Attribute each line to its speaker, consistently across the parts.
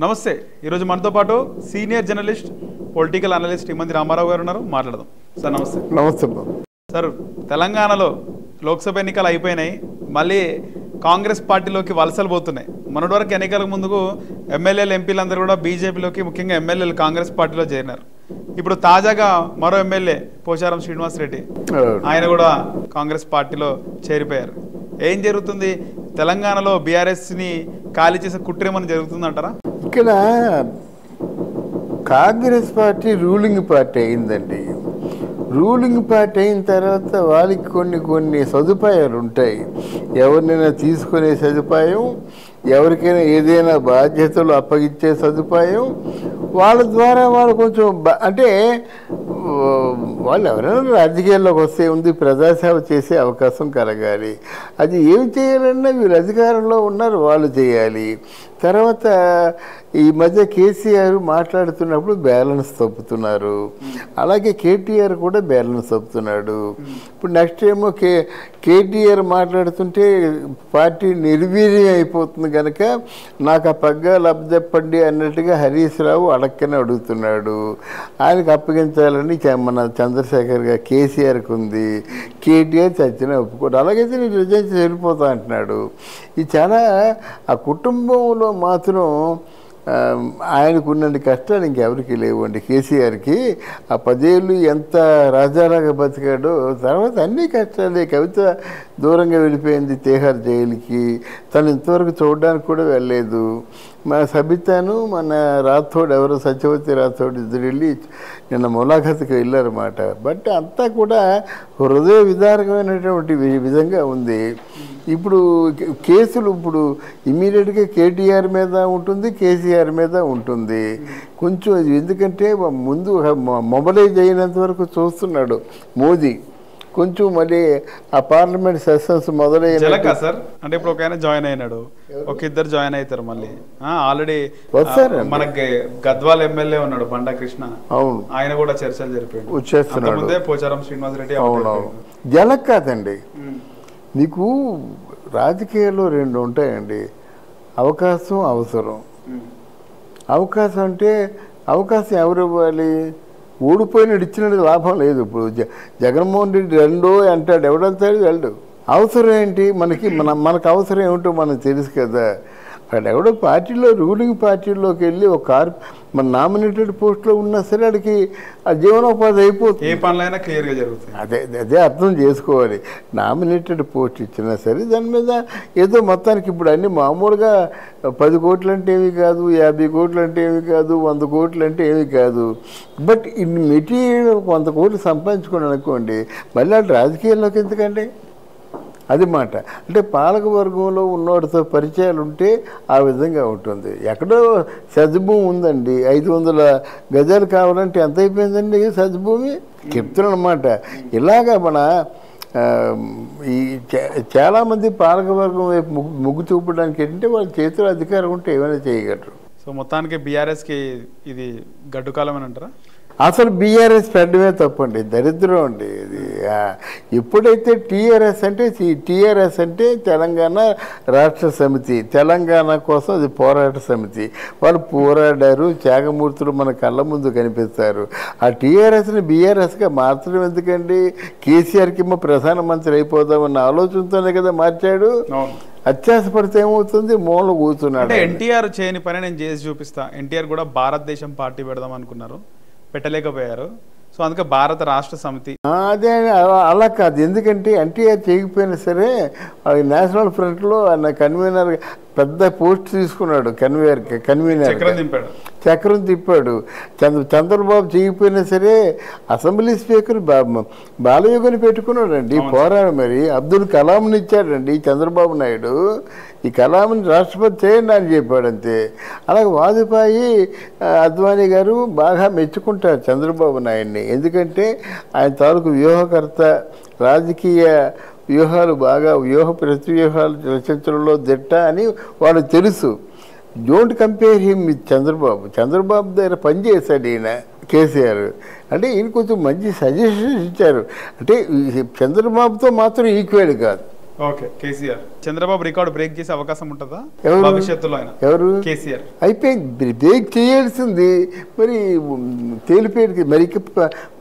Speaker 1: నమస్తే. ఈరోజు మనతో పాటు senior journalist political analyst Imandi Ramarao garu ఉన్నారు. మాట్లాడదాం సార్. నమస్తే.
Speaker 2: నమస్తే
Speaker 1: సార్. తెలంగాణలో లోక్సభ ఎన్నికలు అయిపోయినాయి, మళ్ళీ కాంగ్రెస్ పార్టీలోకి వలసలు పోతున్నాయి. మొన్నటి వరకు ఎన్నికలకు ముందుకు ఎమ్మెల్యేలు ఎంపీలందరూ కూడా బీజేపీలోకి, ముఖ్యంగా ఎమ్మెల్యేలు కాంగ్రెస్ పార్టీలో చేరినారు. ఇప్పుడు తాజాగా మరో ఎమ్మెల్యే పోచారం శ్రీనివాస్ రెడ్డి ఆయన కూడా కాంగ్రెస్ పార్టీలో చేరిపోయారు. ఏం జరుగుతుంది? తెలంగాణలో బీఆర్ఎస్ని ఖాళీ చేసే కుట్రేమని జరుగుతుందంటారా?
Speaker 2: ఇక్కడ కాంగ్రెస్ పార్టీ రూలింగ్ పార్టీ అయిందండి. రూలింగ్ పార్టీ అయిన తర్వాత వాళ్ళకి కొన్ని సదుపాయాలు ఉంటాయి. ఎవరినైనా తీసుకునే సదుపాయం, ఎవరికైనా ఏదైనా బాధ్యతలు అప్పగించే సదుపాయం, వాళ్ళ ద్వారా వాళ్ళు కొంచెం అంటే వాళ్ళు ఎవరైనా రాజకీయాల్లోకి వస్తే ఉంది, ప్రజాసేవ చేసే అవకాశం కలగాలి. అది ఏమి చేయాలన్నా వీళ్ళు అధికారంలో ఉన్నారు, వాళ్ళు చేయాలి. తర్వాత ఈ మధ్య కేసీఆర్ మాట్లాడుతున్నప్పుడు బ్యాలెన్స్ తప్పుతున్నారు, అలాగే కేటీఆర్ కూడా బ్యాలెన్స్ తప్పుతున్నాడు. ఇప్పుడు నెక్స్ట్ ఏమో కేటీఆర్ మాట్లాడుతుంటే పార్టీ నిర్వీర్యం అయిపోతుంది కనుక నాకు ఆ పగ్గాలు అప్పచెప్పండి అన్నట్టుగా హరీష్ రావు అడక్కనే అడుగుతున్నాడు. ఆయనకు అప్పగించాలని మన చంద్రశేఖర్ గారు కేసీఆర్కి ఉంది, కేటీఆర్ చచ్చిన ఒప్పుకోడు. అలాగైతే నేను రిజైన్ వెళ్ళిపోతా అంటున్నాడు. ఇది చాలా ఆ కుటుంబంలో మాత్రం ఆయనకు ఉన్నన్ని కష్టాలు ఇంకెవరికి లేవండి. కేసీఆర్కి ఆ 10 ఏళ్ళు ఎంత రాజాలాగా బతికాడో, తర్వాత అన్ని కష్టాలే. కవిత దూరంగా వెళ్ళిపోయింది తీహార్ జైలుకి, తను ఇంతవరకు చూడడానికి కూడా వెళ్ళలేదు. మన సబితాను మన రాథోడ్ ఎవరో సత్యవతి రాథోడ్ ఇద్దరు వెళ్ళి నిన్న ములాఖత్కి వెళ్ళారన్నమాట. బట్ అంతా కూడా హృదయ విదారకమైనటువంటి విధంగా ఉంది. ఇప్పుడు కేసులు ఇప్పుడు ఇమ్మీడియట్గా కేటీఆర్ మీద ఉంటుంది, కేసీఆర్ మీద ఉంటుంది. కొంచెం ఎందుకంటే ముందు మొబలైజ్ అయినంత వరకు చూస్తున్నాడు మోదీ. కొంచెం మళ్ళీ ఆ పార్లమెంట్ సెషన్స్ మొదలైన
Speaker 1: సార్. అంటే ఇప్పుడు ఒక ఆయన జాయిన్ అయినాడు, ఒక ఇద్దరు జాయిన్ అవుతారు మళ్ళీ. ఆల్రెడీ మనకి గద్వాల్ ఎమ్మెల్యే ఉన్నాడు బండా కృష్ణ, అవును, ఆయన కూడా చర్చలు జరిపాడు, వచ్చేస్తున్నాడు. పోచారం శ్రీనివాస్ రెడ్డి. అవునవును,
Speaker 2: జలక్ కాదండి. నీకు రాజకీయాల్లో 2 ఉంటాయండి, అవకాశం, అవసరం. అవకాశం అంటే అవకాశం ఎవరు ఇవ్వాలి? ఓడిపోయినట్టు ఇచ్చినట్టు లాభం లేదు. ఇప్పుడు జగన్మోహన్ రెడ్డి 2 అంటాడు, ఎవడంతాడు వెళ్ళడు. అవసరం ఏంటి మనకు అవసరం ఏమిటో మనకు తెలుసు కదా. అక్కడ ఎవడో పార్టీలో రూలింగ్ పార్టీలోకి వెళ్ళి ఒక మన నామినేటెడ్ పోస్ట్లో ఉన్నా సరే అడికి ఆ జీవనోపాధి అయిపోతుంది.
Speaker 1: ఏ పనులైనా క్లియర్గా జరుగుతుంది.
Speaker 2: అదే అర్థం చేసుకోవాలి. నామినేటెడ్ పోస్ట్ ఇచ్చినా సరే దాని మీద ఏదో మొత్తానికి ఇప్పుడు అన్ని మామూలుగా 10 కోట్లు అంటే ఏమి కాదు, 50 కోట్లు అంటే ఏమి కాదు, 100 కోట్లు అంటే ఏమి కాదు. బట్ ఇన్ని మెటీరియల్ 100 కోట్లు సంపాదించుకోండి అనుకోండి, మళ్ళీ వాళ్ళు రాజకీయాల్లోకి ఎందుకండి? అది మాట. అంటే పాలక వర్గంలో ఉన్నవాడితో పరిచయాలు ఉంటే ఆ విధంగా ఉంటుంది. ఎక్కడో సజ్భూమి ఉందండి, 500 గజాలు కావాలంటే ఎంత అయిపోయిందండి సజ్భూమి? చెప్తున్నాను అన్నమాట. ఇలాగా మన ఈ చాలామంది పాలకవర్గం వైపు మొగ్గు చూపడానికి ఏంటంటే వాళ్ళ చేతిలో అధికారం ఉంటే ఏమైనా చేయగలరు.
Speaker 1: సో మొత్తానికి బీఆర్ఎస్కి ఇది గడ్డు కాలం అని అంటారా?
Speaker 2: అసలు బీఆర్ఎస్ పెట్టడమే తప్పండి, దరిద్రం అండి ఇది. ఎప్పుడైతే టీఆర్ఎస్ అంటే తెలంగాణ రాష్ట్ర సమితి, తెలంగాణ కోసం అది పోరాట సమితి. వాళ్ళు పోరాడారు, త్యాగమూర్తులు మన కళ్ళ ముందు కనిపిస్తారు. ఆ టీఆర్ఎస్ని బీఆర్ఎస్గా మార్చడం ఎందుకండి? కేసీఆర్కి ప్రధానమంత్రి అయిపోదామన్న ఆలోచనతోనే కదా మార్చాడు. అత్యాసపడితే ఏమవుతుంది? మూల కూర్చున్నాడు.
Speaker 1: ఎన్టీఆర్ చేయని పని నేను చేసి చూపిస్తా. ఎన్టీఆర్ కూడా భారతదేశం పార్టీ పెడదాం అనుకున్నారు, పెట్టలేకపోయారు. సో అందుకే భారత రాష్ట్ర సమితి.
Speaker 2: అదే అలా కాదు. ఎందుకంటే ఎన్టీఆర్ చేయకపోయినా సరే నేషనల్ ఫ్రంట్లో ఆయన కన్వీనర్ పెద్ద పోస్ట్ తీసుకున్నాడు. కన్వీనర్ చక్రం తిప్పాడు. చంద్రబాబు చేయకపోయినా సరే అసెంబ్లీ స్పీకర్ బాలయోగిని పెట్టుకున్నాడండి. పోరాడు మరి అబ్దుల్ కలాంని ఇచ్చాడండి చంద్రబాబు నాయుడు. ఈ కలాంని రాష్ట్రపతి చేయండి అని చెప్పాడంతే. అలాగే వాజ్పేయి, అద్వానీ గారు బాగా మెచ్చుకుంటారు చంద్రబాబు నాయుడిని. ఎందుకంటే ఆయన తాలూకు వ్యూహకర్త, రాజకీయ వ్యూహాలు బాగా ప్రతివ్యూహాలు రచించడంలో దిట్ట అని వాళ్ళు తెలుసు. Don't compare him with Chandrababu దగ్గర పనిచేశాడు ఈయన కేసీఆర్. అంటే ఈయన కొంచెం మంచి సజెషన్స్ ఇచ్చారు. అంటే చంద్రబాబుతో మాత్రం ఈక్వల్ కాదు.
Speaker 1: Okay KCR Chandrababu record break చేసే అవకాశం ఉంటుందా
Speaker 2: ఎవరు?
Speaker 1: భవిష్యత్తులో ఆయన
Speaker 2: ఎవరు?
Speaker 1: కేసీఆర్.
Speaker 2: అయిపోయింది, బ్రేక్ చేయాల్సింది. మరి తేలిపోయేది. మరి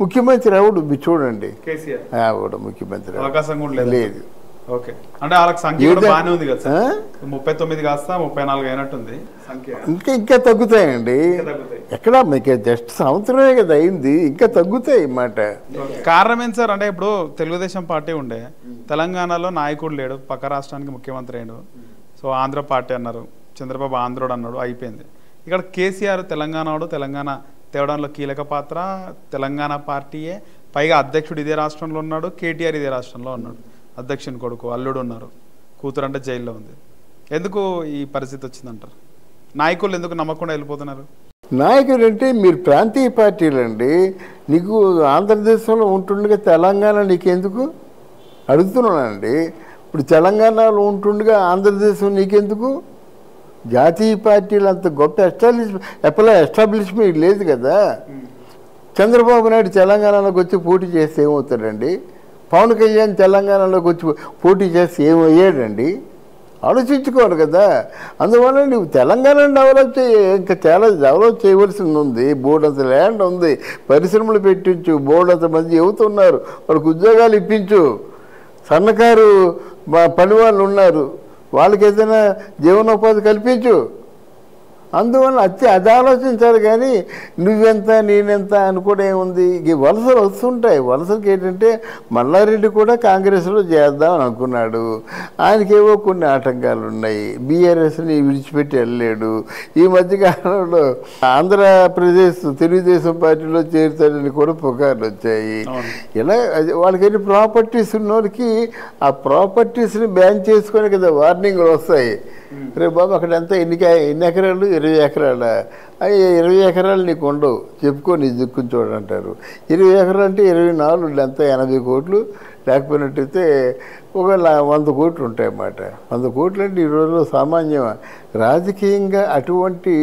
Speaker 2: ముఖ్యమంత్రి ఎవడు మీరు చూడండి.
Speaker 1: కేసీఆర్
Speaker 2: అవడు ముఖ్యమంత్రి
Speaker 1: అవకాశం కూడా
Speaker 2: లేదు.
Speaker 1: ఓకే అంటే వాళ్ళకి సంఖ్య కూడా బాగానే ఉంది కదా సార్. 39 కాస్త 34 అయినట్టుంది సంఖ్య.
Speaker 2: ఇంకా తగ్గుతాయండి.
Speaker 1: తగ్గుతాయి.
Speaker 2: ఎక్కడ మీకు జస్ట్ సంవత్సరమే కదా అయింది, ఇంకా తగ్గుతాయి అన్నమాట.
Speaker 1: కారణం ఏంటి సార్ అంటే ఇప్పుడు తెలుగుదేశం పార్టీ ఉండే తెలంగాణలో నాయకుడు లేడు, పక్క రాష్ట్రానికి ముఖ్యమంత్రి అయ్యాడు. సో ఆంధ్ర పార్టీ అన్నారు, చంద్రబాబు ఆంధ్రోడు అన్నాడు, అయిపోయింది. ఇక్కడ కేసీఆర్ తెలంగాణోడు, తెలంగాణ తేవడంలో కీలక పాత్ర, తెలంగాణ పార్టీయే, పైగా అధ్యక్షుడు ఇదే రాష్ట్రంలో ఉన్నాడు, కేటీఆర్ ఇదే రాష్ట్రంలో ఉన్నాడు, అధ్యక్షుని కొడుకు అల్లుడు ఉన్నారు, కూతురు అంటే జైల్లో ఉంది. ఎందుకు ఈ పరిస్థితి వచ్చిందంటారు? నాయకులు ఎందుకు నమ్మకుండా వెళ్ళిపోతున్నారు?
Speaker 2: నాయకుడు అంటే మీరు ప్రాంతీయ పార్టీలు అండి. నీకు ఆంధ్రదేశంలో ఉంటుండగా తెలంగాణ నీకెందుకు అడుగుతున్నానండి. ఇప్పుడు తెలంగాణలో ఉంటుండగా ఆంధ్రదేశం నీకెందుకు? జాతీయ పార్టీలు అంత గొప్ప ఎస్టాబ్లిష్మెంట్ లేదు కదా. చంద్రబాబు నాయుడు తెలంగాణలోకి వచ్చి పోటీ చేస్తే ఏమవుతాడండి? పవన్ కళ్యాణ్ తెలంగాణలోకి వచ్చి పోటీ చేస్తే ఏమయ్యాడండి? ఆలోచించుకోవాలి కదా. అందువల్ల నువ్వు తెలంగాణ డెవలప్ ఇంకా చాలా డెవలప్ చేయవలసింది ఉంది. బోర్డంత ల్యాండ్ ఉంది, పరిశ్రమలు పెట్టించు, బోర్డంత మంది యువతున్నారు, వాళ్ళకి ఉద్యోగాలు ఇప్పించు, సన్నకారు పని వాళ్ళు ఉన్నారు, వాళ్ళకి ఏదైనా జీవనోపాధి కల్పించు. అందువల్ల అది ఆలోచించాలి. కానీ నువ్వెంత నేనెంత అనుకోవడం ఏముంది? ఈ వలసలు వస్తుంటాయి. వలసలకి ఏంటంటే మల్లారెడ్డి కూడా కాంగ్రెస్లో చేద్దామని అనుకున్నాడు, ఆయనకేవో కొన్ని ఆటంకాలు ఉన్నాయి, బీఆర్ఎస్ని విడిచిపెట్టి వెళ్ళలేడు. ఈ మధ్యకాలంలో ఆంధ్రప్రదేశ్ తెలుగుదేశం పార్టీలో చేరుతాడని కూడా పుకార్లు వచ్చాయి. ఇలా వాళ్ళకి ప్రాపర్టీస్ ఉన్నోళ్ళకి ఆ ప్రాపర్టీస్ని బ్యాన్ చేసుకొని కదా వార్నింగ్లు వస్తాయి. రేపు బాబు అక్కడ ఎంత ఎన్ని ఎకరాలు? 20 ఎకరాల. 20 ఎకరాలు నీకు ఉండవు, చెప్పుకో నీ దిక్కుని చూడంటారు. 20 ఎకరాలు అంటే 24 ఎంత 80 కోట్లు, లేకపోయినట్టయితే ఒక 100 కోట్లు ఉంటాయి అన్నమాట. 100 కోట్లు అంటే ఈ రోజుల్లో సామాన్యమా? రాజకీయంగా అటువంటి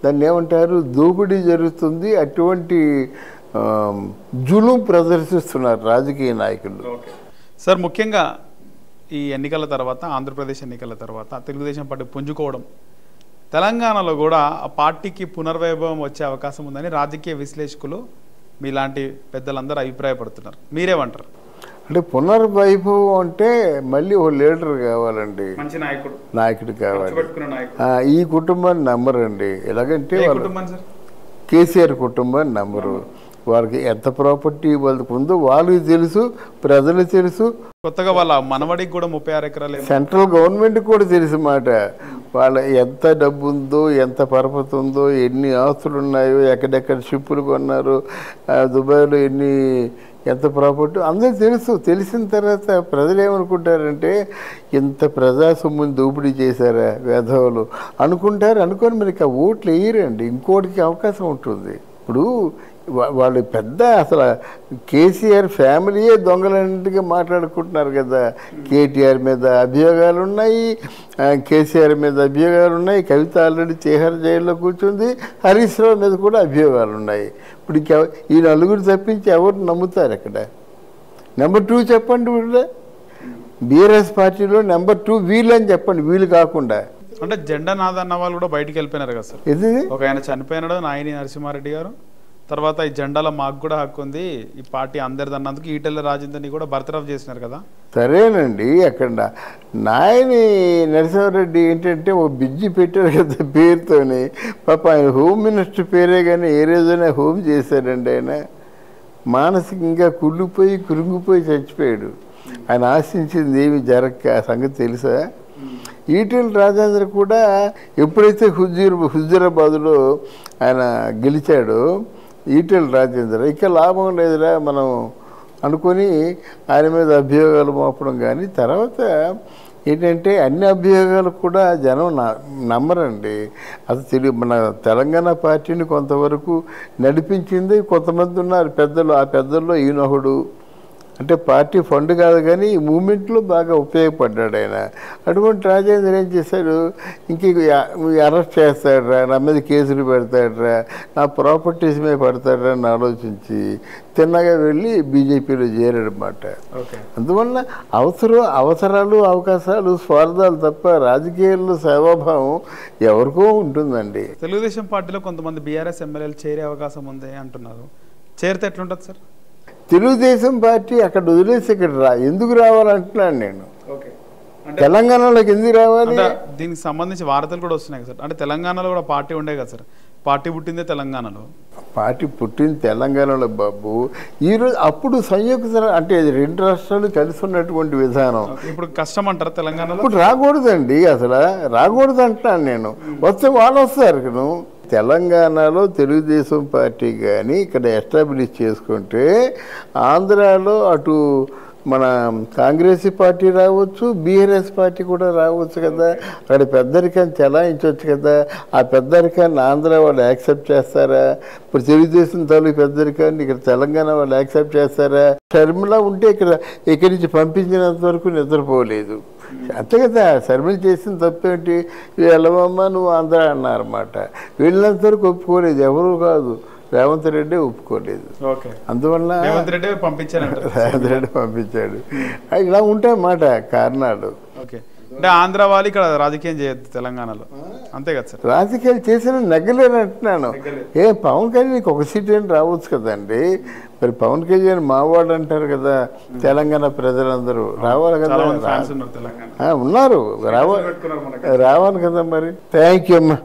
Speaker 2: దాన్ని ఏమంటారు, దోపిడీ జరుగుతుంది. అటువంటి జులుం ప్రదర్శిస్తున్నారు రాజకీయ నాయకులు.
Speaker 1: సార్ ముఖ్యంగా ఈ ఎన్నికల తర్వాత, ఆంధ్రప్రదేశ్ ఎన్నికల తర్వాత తెలుగుదేశం పార్టీ పుంజుకోవడం, తెలంగాణలో కూడా ఆ పార్టీకి పునర్వైభవం వచ్చే అవకాశం ఉందని రాజకీయ విశ్లేషకులు మీలాంటి పెద్దలందరూ అభిప్రాయపడుతున్నారు. మీరేమంటారు?
Speaker 2: అంటే పునర్వైభవం అంటే మళ్ళీ ఓ లీడర్ కావాలండి,
Speaker 1: మంచి
Speaker 2: నాయకుడు కావాలి. ఈ కుటుంబాన్ని నమ్మరండి. ఎలాగంటే కేసీఆర్ కుటుంబాన్ని నమ్మరు. వాళ్ళకి ఎంత ప్రాపర్టీ వాళ్ళకి ఉందో వాళ్ళకి తెలుసు, ప్రజలు తెలుసు.
Speaker 1: కొత్తగా వాళ్ళ మనవడికి కూడా 36 ఎకరాలు,
Speaker 2: సెంట్రల్ గవర్నమెంట్ కూడా తెలుసు మాట. వాళ్ళ ఎంత డబ్బు ఉందో, ఎంత పరపతి ఉందో, ఎన్ని ఆస్తులు ఉన్నాయో, ఎక్కడెక్కడ షిప్పులు కొన్నారు, దుబాయ్లో ఎంత ప్రాపర్టీ అందరూ తెలుసు. తెలిసిన తర్వాత ప్రజలు ఏమనుకుంటారంటే ఇంత ప్రజా సొమ్ముని దోపిడీ చేశారా వేధవులు అనుకుంటారు. అనుకొని మనకి ఆ ఓట్లు వేయరండి, ఇంకోటికి అవకాశం ఉంటుంది. ఇప్పుడు వాళ్ళు పెద్ద అసలు కేసీఆర్ ఫ్యామిలీయే దొంగలన్నింటిగా మాట్లాడుకుంటున్నారు కదా. కేటీఆర్ మీద అభియోగాలు ఉన్నాయి, కేసీఆర్ మీద అభియోగాలు ఉన్నాయి, కవిత ఆల్రెడీ తీహార్ జైల్లో కూర్చుంది, హరీష్ రావు మీద కూడా అభియోగాలు ఉన్నాయి. ఇప్పుడు ఈ నలుగురు తప్పించి ఎవరు నమ్ముతారు? అక్కడ నెంబర్ 2 చెప్పండి. వీళ్ళ బీఆర్ఎస్ పార్టీలో నెంబర్ 2 వీళ్ళని చెప్పండి, వీళ్ళు కాకుండా.
Speaker 1: అంటే జెండా నాదన్న వాళ్ళు కూడా బయటికి వెళ్ళిపోయినారు కదా సార్.
Speaker 2: ఇది
Speaker 1: ఒక ఆయన చనిపోయినాడు, నాయని నరసింహారెడ్డి గారు. తర్వాత ఈ జెండాలో మాకు కూడా హక్కు ఉంది, ఈ పార్టీ అందరిది అన్నందుకు ఈటెల రాజేందర్ని కూడా బర్తరఫ్ చేసినారు కదా.
Speaker 2: సరేనండి. అక్కడ నాయని నరసింహారెడ్డి ఏంటంటే ఒక బిజ్జి పెట్టారు కదా పేరుతోని. పాప ఆయన హోమ్ మినిస్టర్ పేరే కానీ ఏ రోజైనా హోమ్ చేశాడండి. ఆయన మానసికంగా కుళ్ళిపోయి కురుంగిపోయి చచ్చిపోయాడు. ఆయన ఆశించింది ఏమి జరగక సంగతి తెలుసా? ఈటెల రాజేందర్ కూడా ఎప్పుడైతే హుజూరాబాద్లో ఆయన గెలిచాడో ఈటెల రాజేందర్ ఇక లాభం లేదురా మనం అనుకొని ఆయన మీద అభియోగాలు మోపడం. కానీ తర్వాత ఏంటంటే అన్ని అభియోగాలు కూడా జనం నమ్మరండి. అది మన తెలంగాణ పార్టీని కొంతవరకు నడిపించింది కొంతమంది ఉన్నారు పెద్దలు. ఆ పెద్దల్లో ఈయనొకడు అంటే పార్టీ ఫండ్ కాదు కానీ ఈ మూమెంట్లో బాగా ఉపయోగపడ్డాడు ఆయన. అటువంటి రాజేంద్ర ఏం చేశాడు, ఇంక అరెస్ట్ చేస్తాడరా, నా మీద కేసులు పెడతాడరా, నా ప్రాపర్టీస్ మీద పెడతాడరా అని ఆలోచించి తిన్నగా వెళ్ళి బీజేపీలో చేరాడనమాట. అందువల్ల అవసరాలు అవకాశాలు స్వార్థాలు తప్ప రాజకీయాల్లో సేవాభావం ఎవరికో ఉంటుందండి.
Speaker 1: తెలుగుదేశం పార్టీలో కొంతమంది బీఆర్ఎస్ ఎమ్మెల్యేలు చేరే అవకాశం ఉంది అంటున్నారు. చేరితే ఎట్లుంటుంది సార్?
Speaker 2: తెలుగుదేశం పార్టీ అక్కడ వదిలేసి ఇక్కడ ఎందుకు రావాలంటున్నాను నేను. తెలంగాణలోకి ఎందుకు రావాలి?
Speaker 1: దీనికి సంబంధించి వార్తలు కూడా వస్తున్నాయి సార్. అంటే తెలంగాణలో కూడా పార్టీ ఉండే కదా సార్, పార్టీ పుట్టిందే తెలంగాణలో.
Speaker 2: పార్టీ పుట్టింది తెలంగాణలో బాబు. ఈరోజు అప్పుడు సంయుక్త అంటే 2 రాష్ట్రాలు కలిసి ఉన్నటువంటి విధానం
Speaker 1: ఇప్పుడు కష్టం అంటారు తెలంగాణలో.
Speaker 2: ఇప్పుడు రాకూడదండి, అసలు రాకూడదు అంటున్నాను నేను. వస్తే వాళ్ళు వస్తారు. తెలంగాణలో తెలుగుదేశం పార్టీ కానీ ఇక్కడ ఎస్టాబ్లిష్ చేసుకుంటే ఆంధ్రాలో అటు మన కాంగ్రెస్ పార్టీ రావచ్చు, బీఆర్ఎస్ పార్టీ కూడా రావచ్చు కదా. అక్కడ పెద్దరికాన్ని చెలాయించవచ్చు కదా. ఆ పెద్దరికాన్ని ఆంధ్ర వాళ్ళు యాక్సెప్ట్ చేస్తారా? ఇప్పుడు తెలుగుదేశం తాలూకు పెద్దరికాన్ని ఇక్కడ తెలంగాణ వాళ్ళు యాక్సెప్ట్ చేస్తారా? షర్మిల ఉంటే ఇక్కడి నుంచి పంపించినంత వరకు నిద్రపోలేదు. అంతే కదా. షర్మిల చేసిన తప్పేంటి? వెళ్ళవమ్మా నువ్వు ఆంధ్ర అన్నారన్నమాట. వెళ్ళినంత వరకు ఒప్పుకోలేదు, ఎవరు కాదు, రేవంత్ రెడ్డి ఒప్పుకోలేదు. అందువల్ల
Speaker 1: రేవంత్ రెడ్డి
Speaker 2: పంపించాడు. ఇలా ఉంటాయి మాట కారణాలు.
Speaker 1: అంటే ఆంధ్ర వాళ్ళు ఇక్కడ రాజకీయం చేయొద్దు తెలంగాణలో, అంతే కదా సార్?
Speaker 2: రాజకీయాలు చేసిన నెగ్గలేని అంటున్నాను. పవన్ కళ్యాణ్కి ఒక సీట్ అని రావచ్చు కదండి. మరి పవన్ కళ్యాణ్ మావాడు అంటారు కదా, తెలంగాణ ప్రజలందరూ రావాలి కదా. ఉన్నారు, రావాలి కదా మరి. థ్యాంక్ యూ అమ్మా.